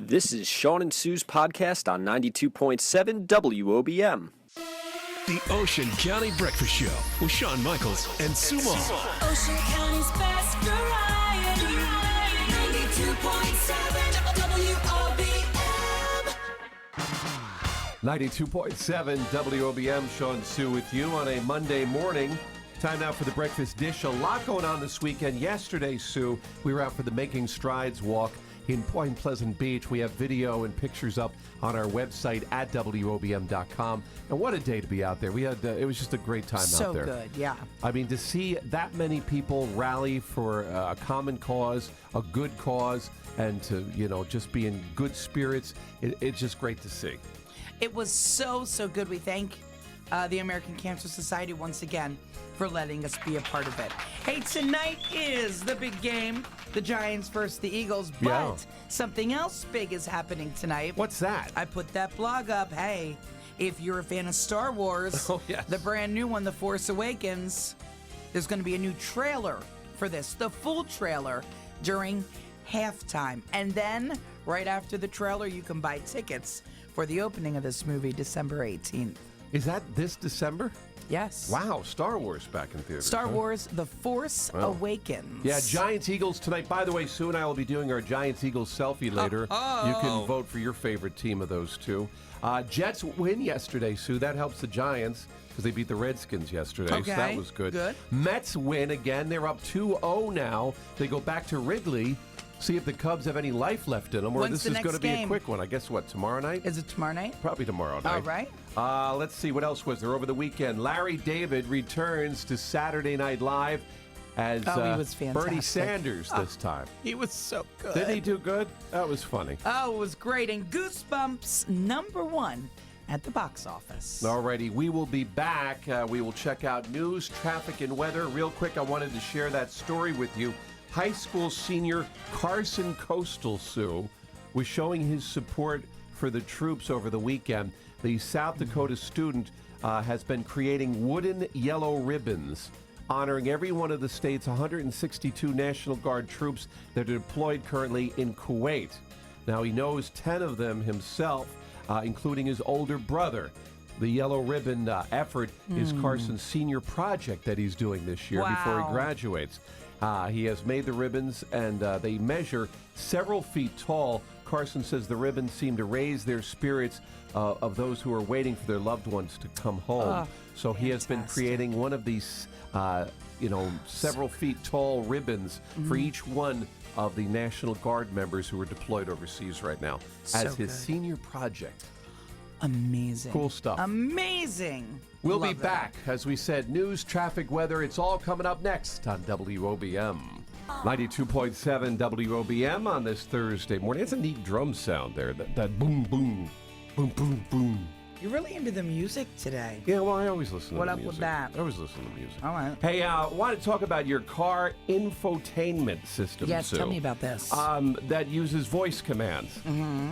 This is Sean and Sue's podcast on 92.7 WOBM. The Ocean County Breakfast Show with Shawn Michaels and Sue Moss. Ocean County's best variety. 92.7 WOBM. 92.7 WOBM, Sean and Sue with you on a Monday morning. Time now for the breakfast dish. A lot going on this weekend. Yesterday, Sue, we were out for the Making Strides walk in Point Pleasant Beach. We have video and pictures up on our website at WOBM.com. And what a day to be out there. We had it was just a great time out there. So good, yeah. I mean, to see that many people rally for a common cause, a good cause, and to, just be in good spirits, it's just great to see. It was so good. We thank the American Cancer Society once again for letting us be a part of it. Hey, tonight is the big game. The Giants versus the Eagles. But Yeah. something else big is happening tonight. What's that? I put that blog up. Hey, if you're a fan of Star Wars, Oh, yes. the brand new one, The Force Awakens, there's going to be a new trailer for this, the full trailer, during halftime. And then, right after the trailer, you can buy tickets for the opening of this movie, December 18th. Is that this December? Yes. Wow, Star Wars back in theaters. Star huh? Wars, The Force Awakens. Yeah, Giants-Eagles tonight. By the way, Sue and I will be doing our Giants-Eagles selfie later. You can vote for your favorite team of those two. Jets win yesterday, Sue. That helps the Giants because they beat the Redskins yesterday, Okay, so that was good. good. Mets win again. They're up 2-0 now. They go back to Wrigley. See if the Cubs have any life left in them, or When's this the is next going to be a game? quick one. I guess, tomorrow night? Is it tomorrow night? Probably tomorrow night. All right. Let's see, what else was there over the weekend? Larry David returns to Saturday Night Live as Oh, he was Bernie fantastic. Sanders this time. He was so good. Did he do good? That was funny. Oh, it was great. And Goosebumps, #1 at the box office. Alrighty, we will be back. We will check out news, traffic, and weather. Real quick, I wanted to share that story with you. High school senior Carson Coastal, Sue, was showing his support for the troops over the weekend. The South Dakota student has been creating wooden yellow ribbons honoring every one of the state's 162 National Guard troops that are deployed currently in Kuwait. Now, he knows 10 of them himself, including his older brother. The Yellow Ribbon effort is Carson's senior project that he's doing this year before he Wow. graduates. He has made the ribbons, and they measure several feet tall. Carson says the ribbons seem to raise their spirits of those who are waiting for their loved ones to come home. So he has been fantastic. creating one of these, several feet tall ribbons for each one of the National Guard members who are deployed overseas right now as So his good. senior project. Amazing. Cool stuff. Amazing. We'll be Love that. back. As we said, news, traffic, weather, it's all coming up next on WOBM. 92.7 WOBM on this Thursday morning. It's a neat drum sound there. That boom, boom, boom, boom, boom. You're really into the music today. Yeah, well, I always listen to What the up with music. that? I always listen to music. All right. Hey, I want to talk about your car infotainment system, Yes, Sue. tell me about this. That uses voice commands.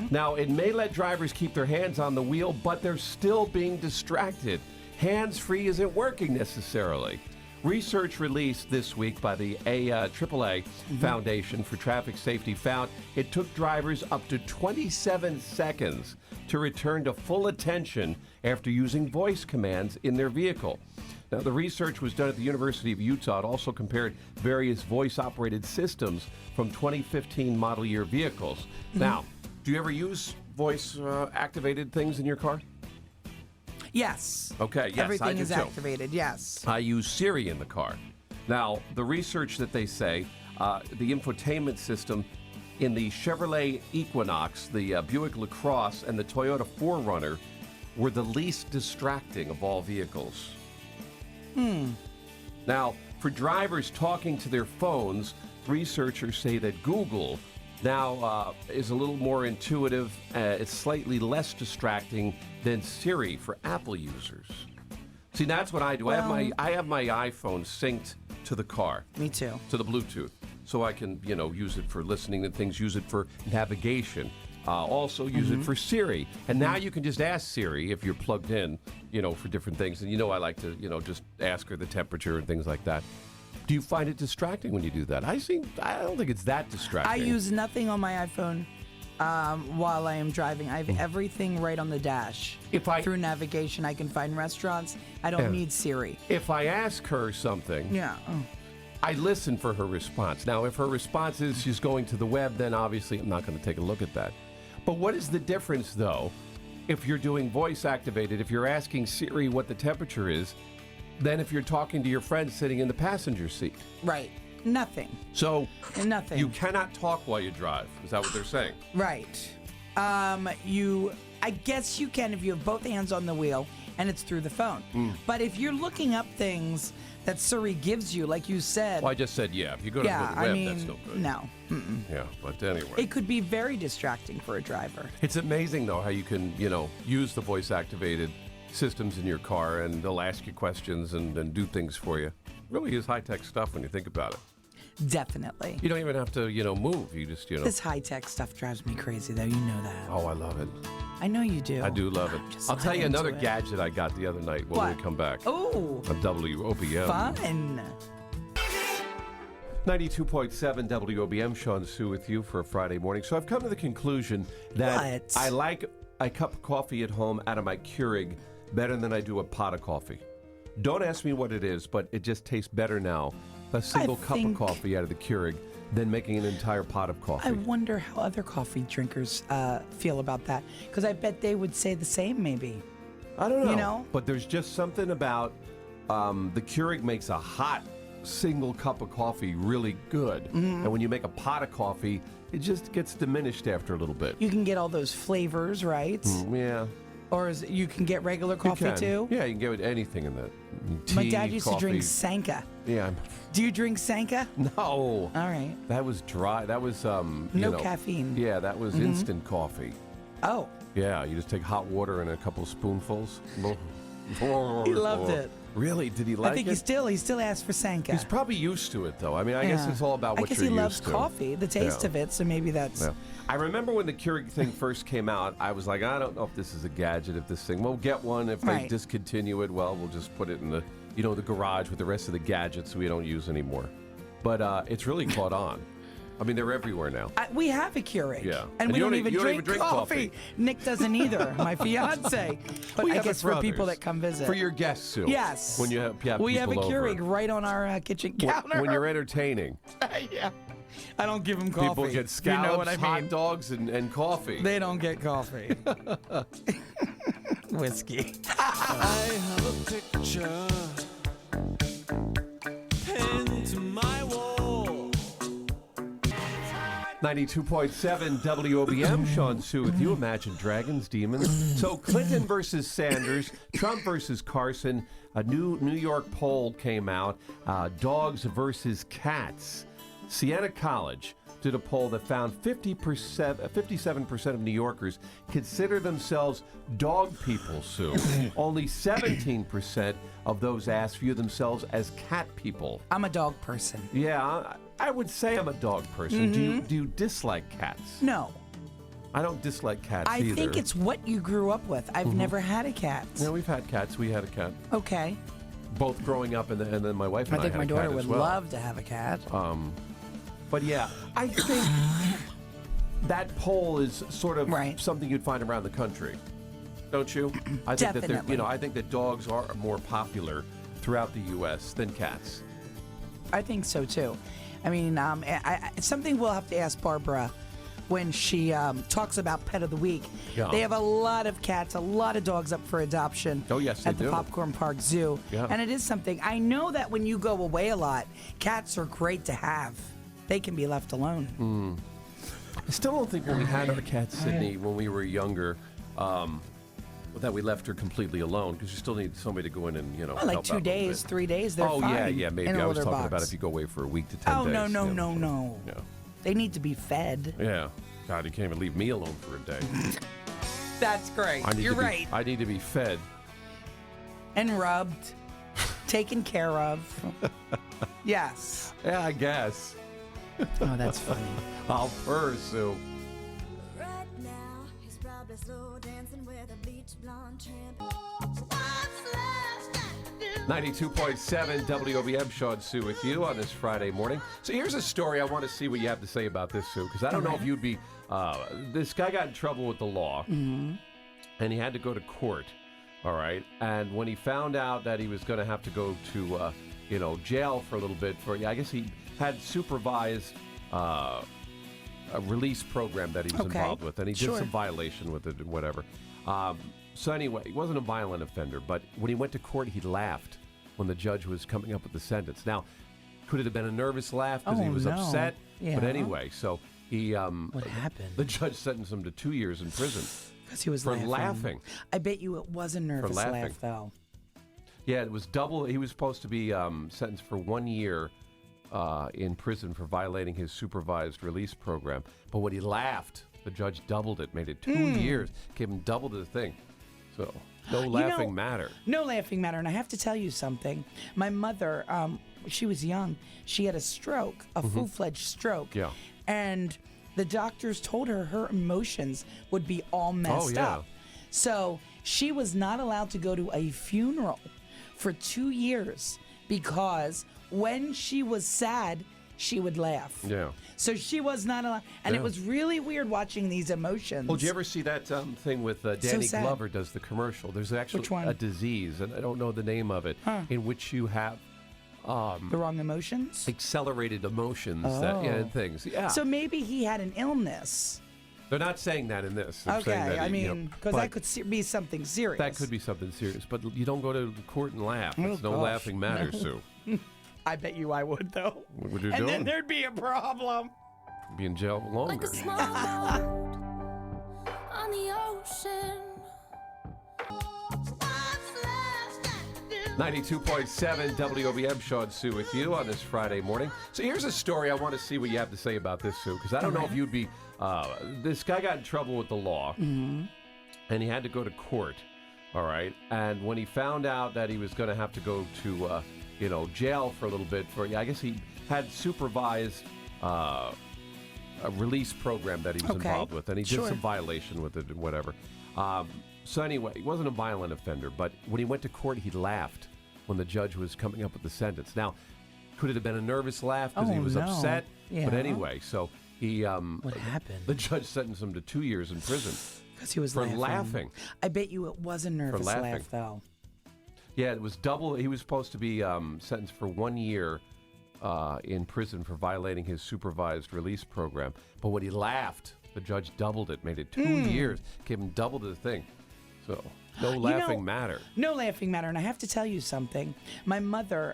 Now, it may let drivers keep their hands on the wheel, but they're still being distracted. Hands-free isn't working necessarily. Research released this week by the AAA Foundation for Traffic Safety found it took drivers up to 27 seconds to return to full attention after using voice commands in their vehicle. Now, the research was done at the University of Utah. It also compared various voice-operated systems from 2015 model year vehicles. Now, do you ever use voice-activated things in your car? Yes. Okay, yes, I Everything do is too. activated, yes. I use Siri in the car. Now, the research that they say, the infotainment system in the Chevrolet Equinox, the Buick LaCrosse, and the Toyota 4Runner were the least distracting of all vehicles. Now, for drivers talking to their phones, researchers say that Google now is a little more intuitive. It's slightly less distracting than Siri for Apple users. See, that's what I do. Well- I have my iPhone synced to the car, Me too. to the Bluetooth, so I can, use it for listening to things, use it for navigation. Also use it for Siri. And now you can just ask Siri if you're plugged in, for different things. And I like to, just ask her the temperature and things like that. Do you find it distracting when you do that? I don't think it's that distracting. I use nothing on my iPhone while I am driving. I have everything right on the dash. Through navigation, I can find restaurants. I don't need Siri. If I ask her something, I listen for her response. Now, if her response is she's going to the web, then obviously I'm not going to take a look at that. But what is the difference, though, if you're doing voice activated, if you're asking Siri what the temperature is, than if you're talking to your friend sitting in the passenger seat? Right. Nothing. So Nothing. You cannot talk while you drive. Is that what they're saying? Right. I guess you can if you have both hands on the wheel and it's through the phone. But if you're looking up things that Siri gives you, like you said. Well, I just said, if you go to the web, that's no good. No. Mm-mm. Yeah, but anyway. It could be very distracting for a driver. It's amazing, though, how you can, use the voice-activated systems in your car, and they'll ask you questions and do things for you. Really is high-tech stuff when you think about it. Definitely. You don't even have to, move. You just, This high-tech stuff drives me crazy, though. You know that. Oh, I love it. I know you do. I do love it. I'll tell you another gadget I got the other night when we come back. Oh. On WOBM. Fun. 92.7 WOBM, Sean Sue with you for a Friday morning. So I've come to the conclusion that I like a cup of coffee at home out of my Keurig better than I do a pot of coffee. Don't ask me what it is, but it just tastes better now, a single cup of coffee out of the Keurig, than making an entire pot of coffee. I wonder how other coffee drinkers feel about that, because I bet they would say the same, maybe. I don't know. You know? But there's just something about the Keurig makes a hot single cup of coffee really good. Mm-hmm. And when you make a pot of coffee, it just gets diminished after a little bit. You can get all those flavors, right? Yeah. Or you can get regular coffee too? Yeah, you can get anything in that. Tea, my dad used coffee. to drink Sanka. Yeah. Do you drink Sanka? No. All right. That was dry. That was no caffeine. Yeah, that was instant coffee. Oh. Yeah, you just take hot water and a couple spoonfuls. He loved it. Really? Did he like it? I think he still asks for Sanka. He's probably used to it, though. I mean, I guess it's all about what you're used to. I guess he loves coffee, the taste of it, so maybe that's... Yeah. I remember when the Keurig thing first came out, I was like, I don't know if this is a gadget, if this thing... We'll get one. If they discontinue it, well, we'll just put it in the, the garage with the rest of the gadgets we don't use anymore. But it's really caught on. I mean, they're everywhere now. We have a Keurig. Yeah. And we don't even drink coffee. Nick doesn't either, my fiance. But I guess for people that come visit. For your guests, Sue. Yes. When you have people we have a Keurig over. Right on our kitchen counter. When you're entertaining. Yeah. I don't give them coffee. People get scallops, you know what I mean? hot dogs, and coffee. They don't get coffee. Whiskey. I have a picture pinned to my wall. 92.7 WOBM, Sean Sue with you. Imagine Dragons, Demons. So Clinton versus Sanders, Trump versus Carson. A new New York poll came out. Dogs versus cats. Siena College did a poll that found 57% of New Yorkers consider themselves dog people, Sue. Only 17% of those asked view themselves as cat people. I'm a dog person. Yeah, I would say I'm a dog person. Mm-hmm. Do you dislike cats? No. I don't dislike cats I either. think it's what you grew up with. I've never had a cat. No, we've had cats. We had a cat. Okay. Both growing up, and then my wife and I think had my a cat daughter as would well. love to have a cat. But yeah, I think that poll is sort of something you'd find around the country, don't you? I think Definitely. that I think that dogs are more popular throughout the U.S. than cats. I think so too. I mean, it's something we'll have to ask Barbara when she talks about Pet of the Week. Yeah. They have a lot of cats, a lot of dogs up for adoption. Oh, yes, they at the do. Popcorn Park Zoo. Yeah. And it is something. I know that when you go away a lot, cats are great to have. They can be left alone. I still don't think when we had our cat Sydney when we were younger, that we left her completely alone because you still need somebody to go in and Well, help like out 2 a little days, bit. 3 days, they're fine. yeah, maybe in a I was litter talking box. about if you go away for a week to 10 Oh, days. no. Yeah. They need to be fed. Yeah. God, you can't even leave me alone for a day. That's great. You're right. I need to be fed. And rubbed, taken care of. Yes. Yeah, I guess. Oh, that's funny. I'll purr, Sue. Right now, he's probably slow dancing with a bleach blonde tramp. 92.7 WOBM, Sean Sue with you on this Friday morning. So here's a story. I want to see what you have to say about this, Sue, because I don't know if you'd be... this guy got in trouble with the law, and he had to go to court, all right? And when he found out that he was going to have to go to, jail for a little bit, I guess he had supervised a release program that he was involved with, and he did some violation with it and whatever. So anyway, he wasn't a violent offender, but when he went to court, he laughed when the judge was coming up with the sentence. Now, could it have been a nervous laugh because he was upset? Yeah. But anyway, so he... what happened? The judge sentenced him to 2 years in prison. Because he was for laughing. I bet you it was a nervous laugh, though. Yeah, it was double. He was supposed to be sentenced for 1 year in prison for violating his supervised release program. But when he laughed, the judge doubled it, made it 2 years, gave him double the thing. So, no laughing matter. No laughing matter. And I have to tell you something. My mother, she was young. She had a stroke, a full-fledged stroke. Yeah. And the doctors told her emotions would be all messed up. So she was not allowed to go to a funeral for 2 years because when she was sad, she would laugh. Yeah. So she was not allowed. And it was really weird watching these emotions. Well, did you ever see that thing with Danny sad. Glover does the commercial? There's actually Which one? a disease, and I don't know the name of it, in which you have the wrong emotions? accelerated emotions and things. Yeah. So maybe he had an illness. They're not saying that in this. They're saying that, I mean, because that could be something serious. That could be something serious, but you don't go to court and laugh. It's no laughing matter, Sue. I bet you I would, though. What would you And do? then there'd be a problem. Be in jail Like longer. a small boat on the ocean. 92.7 WOBM, Sean Sue with you on this Friday morning. So here's a story. I want to see what you have to say about this, Sue, because I don't know if you'd be... this guy got in trouble with the law, and he had to go to court, all right? And when he found out that he was going to have to go to, jail for a little bit, I guess he had supervised a release program that he was involved with, and he did some violation with it and whatever. So anyway, he wasn't a violent offender, but when he went to court, he laughed when the judge was coming up with the sentence. Now, could it have been a nervous laugh because he was upset? Yeah. But anyway, so he... What happened? The judge sentenced him to 2 years in prison. Because he was for laughing. I bet you it was a nervous laughing. laugh, though. Yeah, it was double. He was supposed to be sentenced for 1 year in prison for violating his supervised release program. But when he laughed, the judge doubled it, made it 2 years, gave him double the thing. So, no laughing matter. No laughing matter. And I have to tell you something. My mother,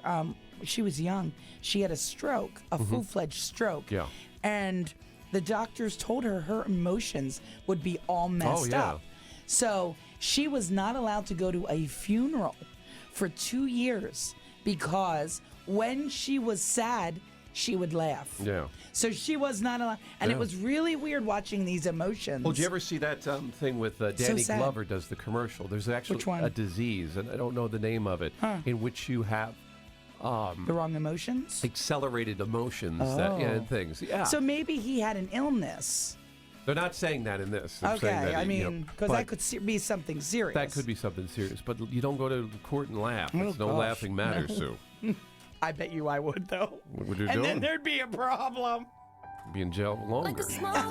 she was young. She had a stroke, a full-fledged stroke. Yeah. And the doctors told her emotions would be all messed up. So she was not allowed to go to a funeral for 2 years because when she was sad, she would laugh. Yeah. So she was not allowed. And it was really weird watching these emotions. Well, did you ever see that thing with Danny sad. Glover does the commercial? There's actually Which one? a disease, and I don't know the name of it, in which you have the wrong emotions? accelerated emotions and things. Yeah. So maybe he had an illness. They're not saying that in this. They're saying that, I mean, because that could be something serious. That could be something serious, but you don't go to court and laugh. It's no laughing matter, Sue. I bet you I would, though. What would you And do? then there'd be a problem. Be in jail Like longer. a small boat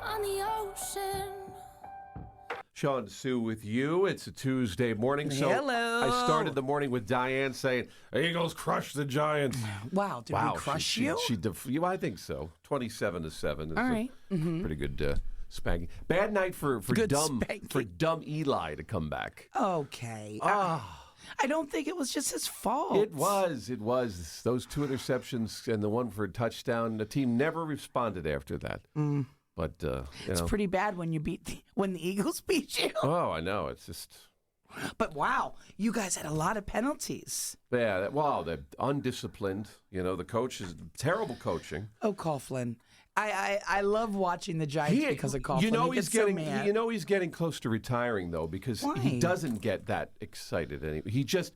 on the ocean. Sean Sue with you. It's a Tuesday morning. So Hello. I started the morning with Diane saying, Eagles crush the Giants. Wow, did we crush you? I think so. 27-7. All right. Pretty good spanking. Bad night for Good dumb spanking. for dumb Eli to come back. Okay. I don't think it was just his fault. It was. Those 2 interceptions and the one for a touchdown. The team never responded after that. But, It's pretty bad when when the Eagles beat you. Oh, I know. It's just... But wow, you guys had a lot of penalties. Yeah, they're undisciplined. The coach is terrible coaching. Oh, Coughlin. I love watching the Giants because of Coughlin. He's getting close to retiring though because Why? he doesn't get that excited anymore. He just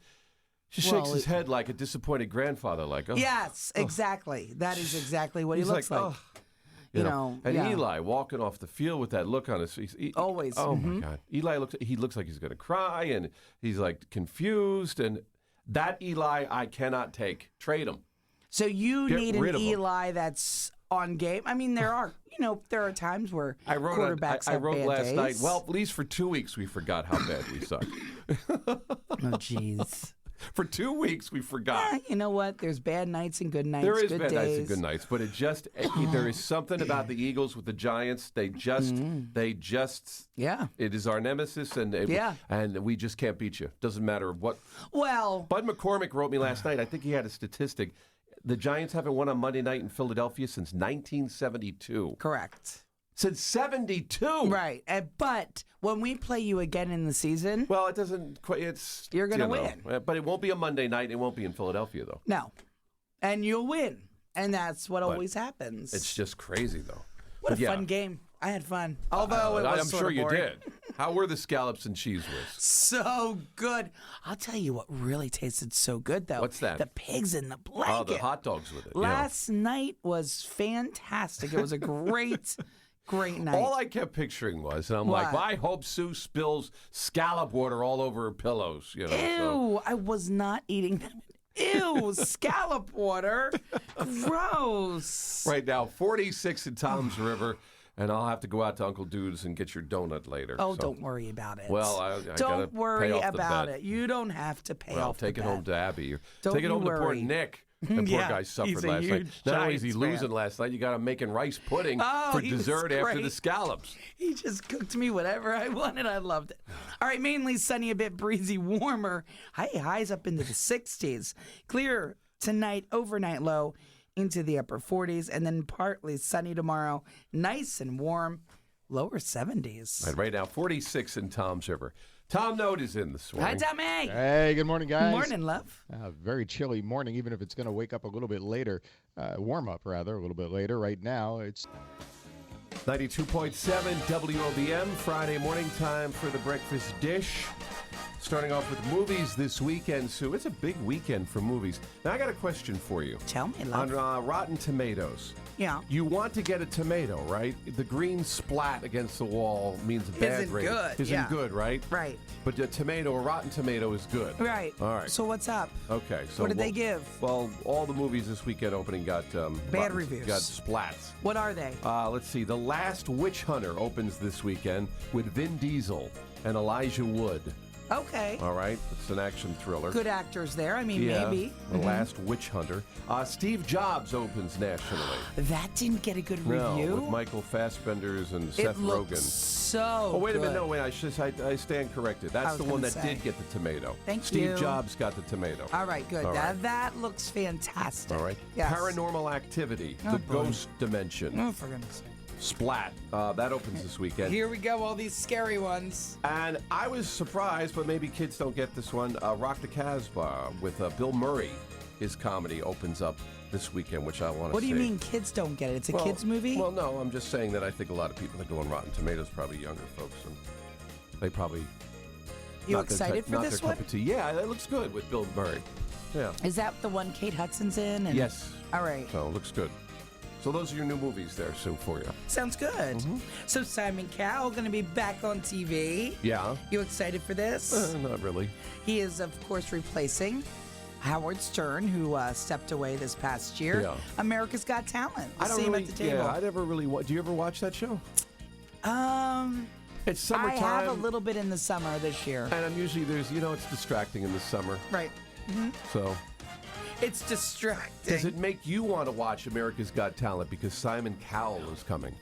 shakes his head like a disappointed grandfather. Like, oh, yes, exactly. That is exactly what he looks like. Oh. You know, and yeah. Eli walking off the field with that look on his face. Always. Oh my God. Eli looks like he's going to cry, and he's like confused. And that Eli, I cannot take. Trade him. So you Get need an rid of him. Eli that's on game. I mean, there are times where I wrote quarterbacks I have wrote bad last days. night. Well, at least for 2 weeks we forgot how bad we suck. Oh, jeez. For 2 weeks we forgot. You know what? There's bad nights and good nights. There is good bad days. nights and good nights, but there is something about the Eagles with the Giants. They just Yeah. it is our nemesis, and and we just can't beat you. Doesn't matter what. Well, Bud McCormick wrote me last night. I think he had a statistic. The Giants haven't won on Monday night in Philadelphia since 1972. correct. Since 72. Right. But when we play you again in the season, Well, it doesn't quite. It's You're gonna you know, win. but it won't be a Monday night. It won't be in Philadelphia though. no. And you'll win. And that's what always happens. It's just crazy though. what But a yeah. fun game. I had fun. Although it was I'm sort sure of you boring. did. How were the scallops and cheese whiz? So good. I'll tell you what really tasted so good, though. What's that? The pigs in the blanket. Oh, the hot dogs with it. Last night was fantastic. It was a great, great night. All I kept picturing was, and I'm like, What? well, I hope Sue spills scallop water all over her pillows. You know, Ew, so. I was not eating that. Ew, scallop water. Gross. Right now, 46 in Tom's River, and I'll have to go out to Uncle Dude's and get your donut later. Oh, so. don't worry about it. Well, I gotta don't pay worry off the about bet. it. You don't have to pay Well, off take the it bet. home to Abby. Don't Take it you home to poor worry. Nick. The poor Yeah, guy he's suffered a last night. huge Not only is he Giants fan. losing last night, you got him making rice pudding Oh, for he was dessert after great. the scallops. He just cooked me whatever I wanted. I loved it. All right, mainly sunny, a bit breezy, warmer. Highs up into the 60s. Clear tonight, overnight low into the upper 40s, and then partly sunny tomorrow. Nice and warm, lower 70s. Right now, 46 in Tom's River. Tom Note is in this morning. Hi, Tommy. Hey, good morning, guys. Morning, love. Very chilly morning, even if it's going to wake up a little bit later. Warm up, rather, a little bit later. Right now, it's 92.7 WOBM, Friday morning time for the breakfast dish. Starting off with movies this weekend, Sue. It's a big weekend for movies. Now, I got a question for you. Tell me, On love. Rotten Tomatoes, Yeah. you want to get a tomato, right? The green splat against the wall means a bad Isn't rating. good, Isn't yeah. good, right? Right. But a tomato, a Rotten Tomato is good. Right. All right. So what's up? Okay. So What did they give? Well, all the movies this weekend opening got Bad reviews. Got splats. What are they? Let's see. The Last Witch Hunter opens this weekend with Vin Diesel and Elijah Wood. Okay. All right. It's an action thriller. Good actors there. I mean, Yeah, maybe. The Last Witch Hunter. Steve Jobs opens nationally. That didn't get a good No, review. with Michael Fassbenders and it Seth looks Rogen. so Oh, wait a minute. good. No, wait. I stand corrected. That's was the one gonna that say. did get the tomato. Thank Steve you. Jobs got the tomato. All right, good. All right. That looks fantastic. All right. Yes. Paranormal Activity, Oh, The boy. Ghost Dimension, Oh, for goodness sake. Splat. That opens this weekend. Here we go, all these scary ones. And I was surprised, but maybe kids don't get this one. Rock the Casbah with Bill Murray. His comedy opens up this weekend, which I want to see. What do you mean kids don't get it? It's a Well, kids movie? Well, no, I'm just saying that I think a lot of people that go on Rotten Tomatoes, probably younger folks, and they probably you not their excited type- for not this their one? cup of tea. Yeah, that looks good with Bill Murray. Yeah. Is that the one Kate Hudson's in? And... Yes. All right. So it looks good. So those are your new movies there, Sue, for you. Sounds good. Mm-hmm. So Simon Cowell going to be back on TV. Yeah. You excited for this? Not really. He is, of course, replacing Howard Stern, who stepped away this past year. Yeah. America's Got Talent. I don't See him really. at the table. Yeah, I never really. Do you ever watch that show? It's summertime. I have a little bit in the summer this year. And I'm usually it's distracting in the summer. Right. So It's distracting. does it make you want to watch America's Got Talent because Simon Cowell is coming?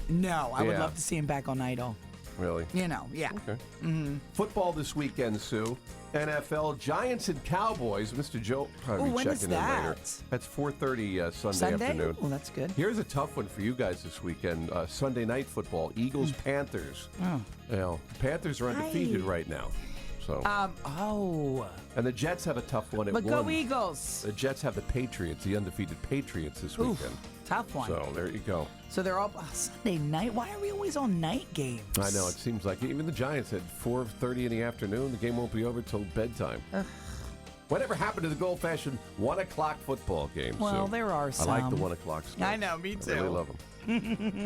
No, I would Yeah. love to see him back on Idol. Really? You know, yeah. Okay. Football this weekend, Sue. NFL Giants and Cowboys. Mr. Joe probably Ooh, when is checking in later. that? That's 4:30 Sunday Sunday? afternoon. Well, that's good. Here's a tough one for you guys this weekend. Sunday night football. Eagles Panthers. Oh. You know, Panthers are undefeated right now. So and the Jets have a tough one at But 1. go Eagles. The Jets have the Patriots, the undefeated Patriots this Oof, weekend. tough one. So there you go. So they're all Sunday night. Why are we always on night games? I know, it seems like even the Giants at 4:30 in the afternoon. The game won't be over till bedtime. Whatever happened to the old-fashioned 1 o'clock football game? Well, Sue? there are some. I like the 1 o'clock. I know, me I really too. love them.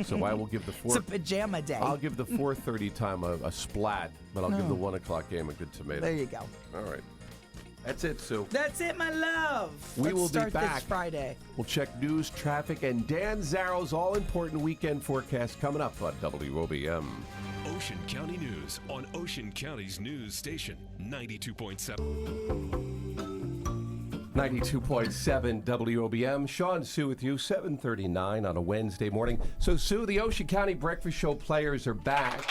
So I will give the It's a pajama day. I'll give the 4:30 time a splat, but I'll give the 1 o'clock game a good tomato. There you go. All right. That's it, Sue. That's it, my love. We Let's will be start back. this Friday. We'll check news, traffic, and Dan Zarrow's all-important weekend forecast coming up on WOBM. Ocean County News on Ocean County's news station, 92.7. 92.7 WOBM. Sean, Sue with you, 7:39 on a Wednesday morning. So, Sue, the Ocean County Breakfast Show players are back.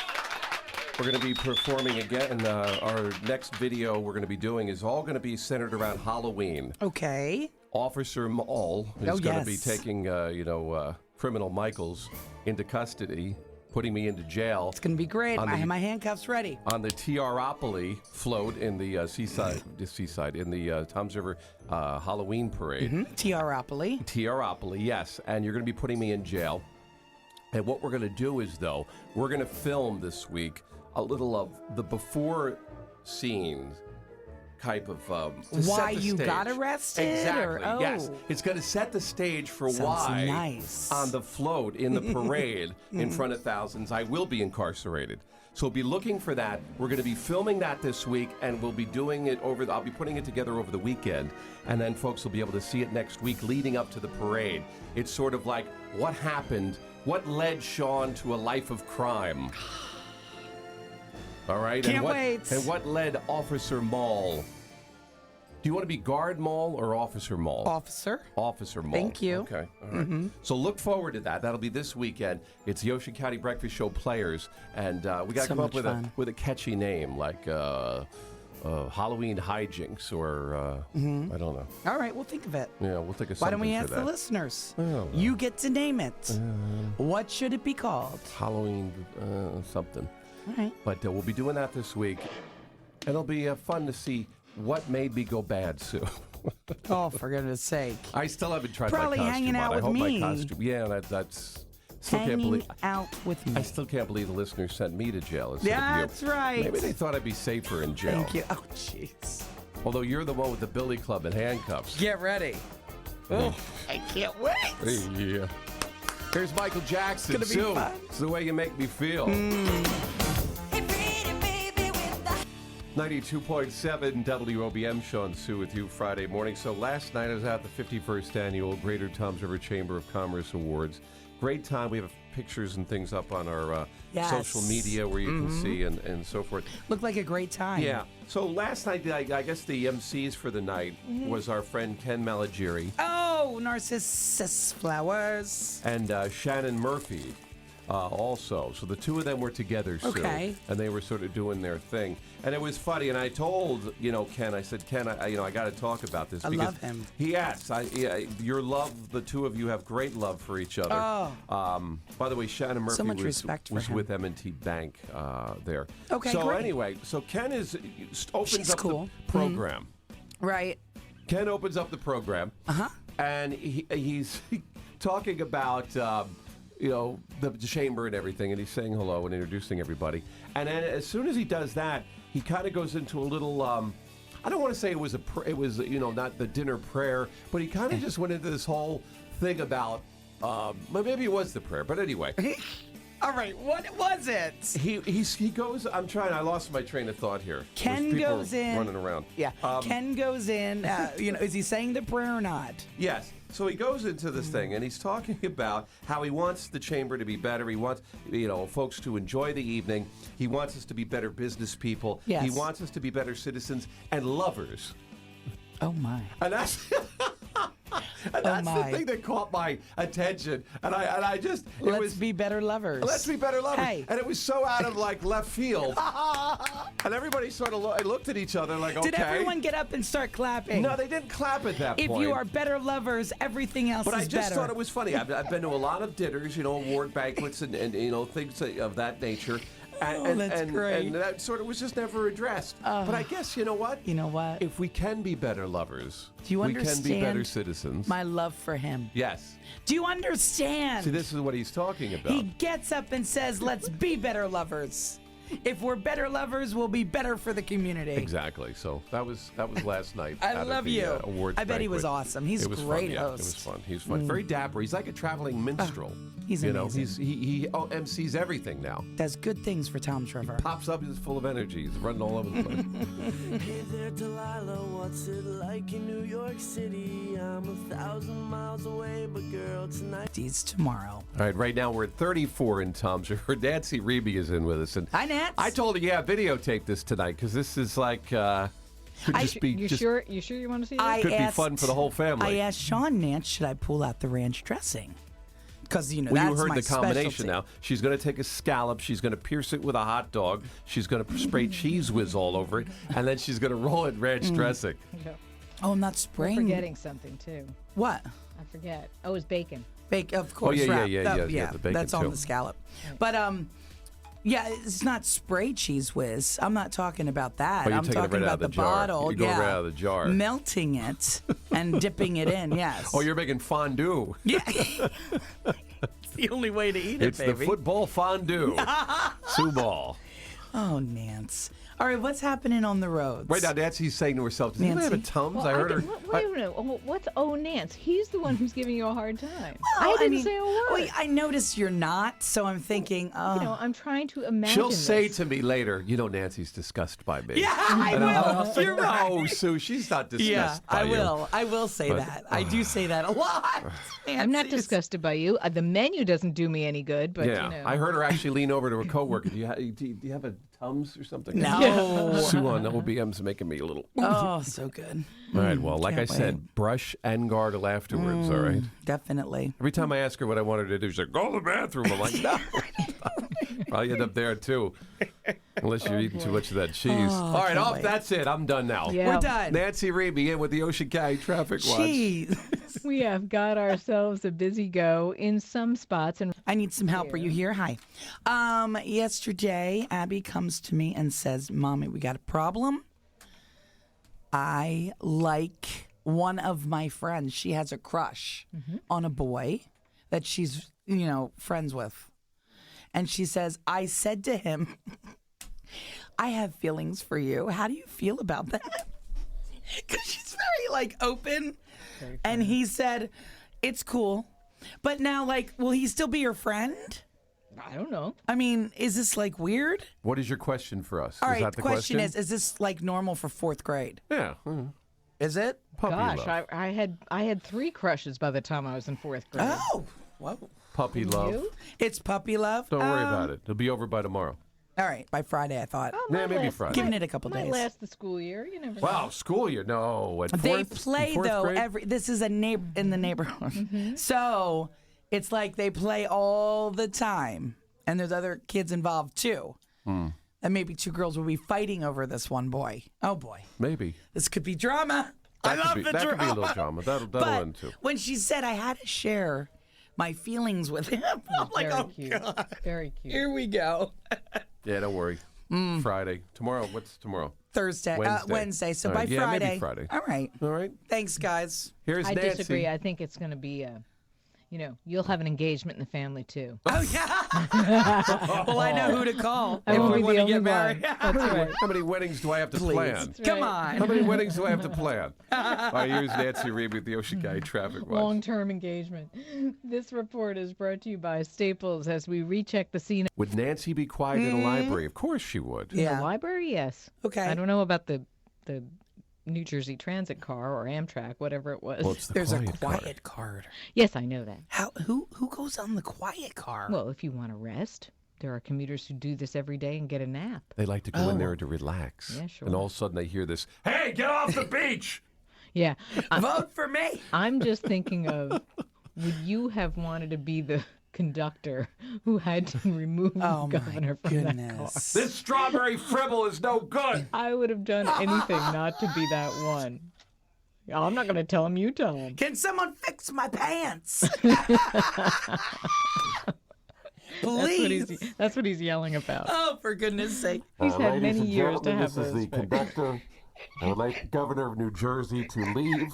We're going to be performing again. Our next video we're going to be doing is all going to be centered around Halloween. Okay. Officer Maul is going to be yes. taking, criminal Michaels into custody, putting me into jail. It's going to be great. On I the- have my handcuffs ready. On the Tiaropoly float in the seaside, in the Toms River Halloween parade. Tiaropoly. Tiaropoly, yes. And you're going to be putting me in jail. And what we're going to do is, though, we're going to film this week a little of the before scenes type of to Why set the you stage. got arrested? Exactly. Or, Yes, oh. it's going to set the stage for Sounds why nice. on the float in the parade in front of thousands I will be incarcerated. So be looking for that. We're going to be filming that this week, and we'll be doing it I'll be putting it together over the weekend, and then folks will be able to see it next week leading up to the parade. It's sort of like what happened, what led Sean to a life of crime. All right, Can't wait. And what led Officer Maul? Do you want to be Guard Maul or Officer Maul? Officer. Officer Maul. Thank you. Okay. All right. So look forward to that. That'll be this weekend. It's the Ocean County Breakfast Show players, and we got to So come up much fun. with a catchy name like Halloween Hijinks or I don't know. All right, we'll think of it. Yeah, we'll think of Why something don't we for ask the that. listeners? Oh, You get to name it. What should it be called? Halloween something. All right. But we'll be doing that this week. It'll be fun to see what made me go bad, Sue. Oh, for goodness sake. I still haven't tried Probably my costume hanging out on. with I hope me. my costume. Yeah, that's. Still can't Hanging believe. out with me. I still can't believe the listeners sent me to jail instead Yeah, of you. that's right. Maybe they thought I'd be safer in jail. Thank you. Oh, jeez. Although you're the one with the billy club and handcuffs. Get ready. Oh, I can't wait. Yeah. Here's Michael Jackson. It's gonna be Sue, fun. it's the way you make me feel. Hey, pretty baby with the 92.7 WOBM, Sean Sue with you Friday morning. So last night I was at the 51st Annual Greater Toms River Chamber of Commerce Awards. Great time. We have pictures and things up on our Yes. social media where you can see and so forth. Looked like a great time. Yeah. So last night, I guess the MCs for the night was our friend Ken Malagiri Oh, narcissus flowers. and Shannon Murphy also. So the two of them were together, Sue, Okay. and they were sort of doing their thing. And it was funny. And I told, Ken, I said, Ken, I got to talk about this. I because love him. Yes. Your love, the two of you have great love for each other. Oh. By the way, Shannon Murphy So much respect for was him. with M&T Bank there. Okay, So great. anyway, so Ken opens She's up cool. the program. Right. Ken opens up the program, and he's talking about the chamber and everything, and he's saying hello and introducing everybody. And then as soon as he does that, he kind of goes into a little. I don't want to say it was not the dinner prayer, but he kind of just went into this whole thing about. Well, maybe it was the prayer, but anyway. All right, what was it? He goes. I lost my train of thought here. Ken There's people goes in. running around. Yeah. Ken goes in. Is he saying the prayer or not? Yes. So he goes into this thing and he's talking about how he wants the chamber to be better. He wants, folks to enjoy the evening. He wants us to be better business people. Yes. He wants us to be better citizens and lovers. Oh my. And that's the my. thing that caught my attention. And I just Let's be better lovers. Let's be better lovers. Hey. And it was so out of left field. And everybody sort of looked at each other like, okay. Did everyone get up and start clapping? No, they didn't clap at that If point. you are better lovers, everything else But is I just better. thought it was funny. I've been to a lot of dinners, award banquets and things of that nature. And, that's great. And that sort of was just never addressed. But I guess, you know what? You know what? If we can be better lovers, Do you we can be understand better citizens. My love for him. Yes. Do you understand? See, this is what he's talking about. He gets up and says, let's be better lovers. If we're better lovers, we'll be better for the community. Exactly. So that was last night. I out of love the, you. Awards I bet he was banquet. awesome. He's It a was great fun, yeah. host. It was fun. He was fun. Very dapper. He's like a traveling minstrel. He's amazing. He MCs everything now. Does good things for Tom Trevor. Pops up, he's full of energy. He's running all over the place. Hey there, Delilah, what's it like in New York City? I'm 1,000 miles away, but girl, tonight. He's tomorrow. All right, right now we're at 34 in Tom's. Her Nancy Reeby is in with us, and Hi, Nance. I told her, videotape this tonight because this is like could just be You sure you want to see that? could be fun for the whole family. I asked Sean, Nance, should I pull out the ranch dressing? Because Well, that's you heard my the combination specialty. now. She's going to take a scallop. She's going to pierce it with a hot dog. She's going to spray cheese whiz all over it, and then she's going to roll it in ranch dressing. Oh, I'm not We're spraying. forgetting something too. What? I forget. Oh, it's bacon. Of course. yeah, wrap. yeah, the bacon That's on too. the scallop. But yeah, it's not spray cheese whiz. I'm not talking about that. Oh, you're I'm taking it talking right out about of the the jar. bottle. You're going yeah. right out of the jar. Melting it and dipping it in. Yes. Oh, you're making fondue. Yeah. It's the only way to eat it, It's baby. the football fondue. Sue Ball. Oh, Nance. All right, what's happening on the roads? Right now, Nancy's saying to herself, does anybody have a Nancy? Tums? Well, I heard her. Wait a minute. What's Nance? He's the one who's giving you a hard time. Well, I didn't mean, say a word. Wait, I noticed you're not, so I'm thinking, I'm trying to imagine. She'll say this. to me later, Nancy's disgusted by me. Yeah, I And I'll will. say, You're right. No, Sue, she's not disgusted Yeah, by I you. will. I will say But- that. I do say that a lot. I'm not Nancy's- disgusted by you. The menu doesn't do me any good, but Yeah, I heard her actually lean over to her coworker. Do you have a Tums or something? No. Sue on OBM's making me a little. Oh, so good. All right, well, like I can't said, wait. brush and gargle afterwards, all right? Definitely. Every time I ask her what I want her to do, she's like, go to the bathroom. I'm like, no. Probably end up there, too. Unless you're eating too much of that cheese. All right, can't off. wait. That's it. I'm done now. Yeah. We're done. Nancy Reeby in with the Ocean County Traffic Watch. Jeez. we have got ourselves a busy go in some spots, and I need some help. Are you here? Hi. Yesterday, Abby comes to me and says, Mommy, we got a problem. I like one of my friends. She has a crush on a boy that she's, friends with. And she says, I said to him, I have feelings for you. How do you feel about that? Because she's very, open. And he said, it's cool. But now, will he still be your friend? I don't know. I mean, is this, weird? What is your question for us? All is right, that the the question is this, normal for fourth grade? Yeah. Is it? Puppy Gosh, love. I had 3 crushes by the time I was in 4th grade. Oh, whoa. Puppy love. You? It's puppy love? Don't worry about it. It'll be over by tomorrow. All right, by Friday, I thought. Oh, Yeah, might maybe last- Friday. Giving it a couple might days. last the school year. You never know. Wow, school year. No. At They fourth- play, fourth though, grade? this is in the neighborhood. So it's like they play all the time. And there's other kids involved, too. And maybe 2 girls will be fighting over this one boy. Oh, boy. Maybe. This could be drama. I love the that drama. could be a little drama. That'll But end too. when she said I had to share my feelings with him, I'm like, Very oh, cute. God. Very cute. Here we go. Yeah, don't worry. Friday. Tomorrow. What's tomorrow? Thursday. Wednesday. So All by right, yeah, Friday. maybe Friday. All right. All right. Thanks, guys. Here's I Nancy. disagree. I think it's going to be you'll have an engagement in the family too. Oh, yeah. Well, I know who to call I if won't we be want the to get only married. one. That's right. How many weddings do I have to Please. plan? Come right. How on. many weddings do I have to plan? All right, here's Nancy Reeby with the Ocean County Traffic Watch. Long-term engagement. This report is brought to you by Staples as we recheck the scene. Would Nancy be quiet in a library? Of course she would. Yeah. The library, yes. Okay. I don't know about the New Jersey Transit car or Amtrak, whatever it was. Well, it's the There's a quiet card. quiet card. Yes, I know that. Who goes on the quiet car? Well, if you want to rest, there are commuters who do this every day and get a nap. They like to go in there to relax. Yeah, sure. And all of a sudden they hear this, hey, get off the beach! Yeah. Vote for me. I'm just thinking of, would you have wanted to be the conductor who had to remove Oh, the my governor from that car? goodness. This strawberry fribble is no good! I would have done anything not to be that one. I'm not going to tell him. You tell him. Can someone fix my pants? Please. That's what he's yelling about. Oh, for goodness sake. He's had many years to have this is those. the conductor. I would like the governor of New Jersey to leave.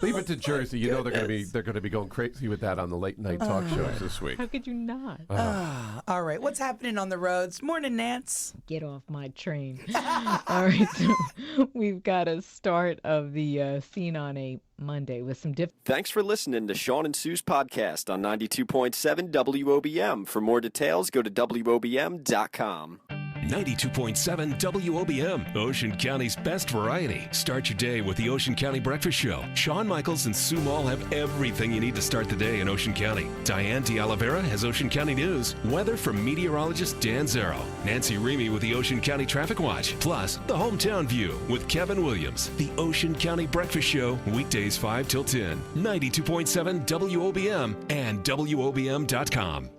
Leave it to Jersey. You know they're going to be going crazy with that on the late night talk shows this week. How could you not? All right, what's happening on the roads? Morning, Nance. Get off my train. All right, so we've got a start of the scene on a Monday with some Thanks for listening to Sean and Sue's podcast on 92.7 WOBM. For more details, go to WOBM.com. 92.7 WOBM, Ocean County's best variety. Start your day with the Ocean County Breakfast Show. Shawn Michaels and Sue Moll have everything you need to start the day in Ocean County. Diane D'Oliveira has Ocean County News. Weather from meteorologist Dan Zero. Nancy Remy with the Ocean County Traffic Watch. Plus, the Hometown View with Kevin Williams. The Ocean County Breakfast Show, weekdays 5 till 10. 92.7 WOBM and WOBM.com.